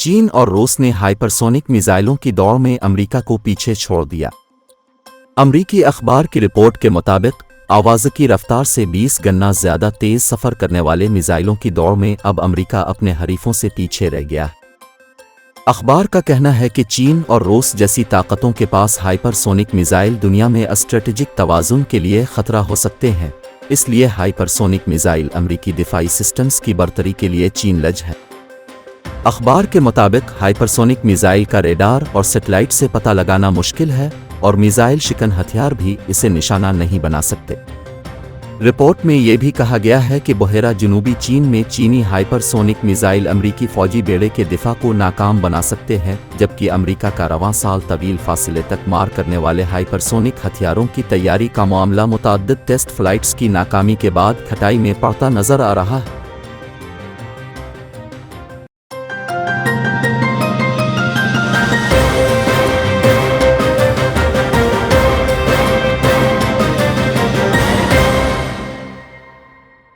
चीन और रूस ने हाइपरसोनिक मिसाइलों की दौड़ में अमेरिका को पीछे छोड़ दिया। अमरीकी अखबार की रिपोर्ट के मुताबिक आवाज़ की रफ्तार से 20 गुना ज़्यादा तेज़ सफ़र करने वाले मिसाइलों की दौड़ में अब अमेरिका अपने हरीफों से पीछे रह गया है। अखबार का कहना है कि चीन और रूस जैसी ताकतों के पास हाइपरसोनिक मिसाइल दुनिया में स्ट्रेटेजिक तवाज़ुन के लिए ख़तरा हो सकते हैं, इसलिए हाइपरसोनिक मिसाइल अमरीकी दिफाई सिस्टम्स की बरतरी के लिए चीन लज है। अखबार के मुताबिक हाइपरसोनिक मिसाइल का रेडार और सैटेलाइट से पता लगाना मुश्किल है और मिसाइल शिकन हथियार भी इसे निशाना नहीं बना सकते। रिपोर्ट में यह भी कहा गया है कि बहेरा जुनूबी चीन में चीनी हाइपरसोनिक मिसाइल अमरीकी फौजी बेड़े के दिफा को नाकाम बना सकते हैं, जबकि अमरीका का रवां साल तवील फासले तक मार करने वाले हाइपरसोनिक हथियारों की तैयारी का मामला मुतअद्दिद टेस्ट फ्लाइट्स की नाकामी के बाद खटाई में पड़ता नजर आ रहा है।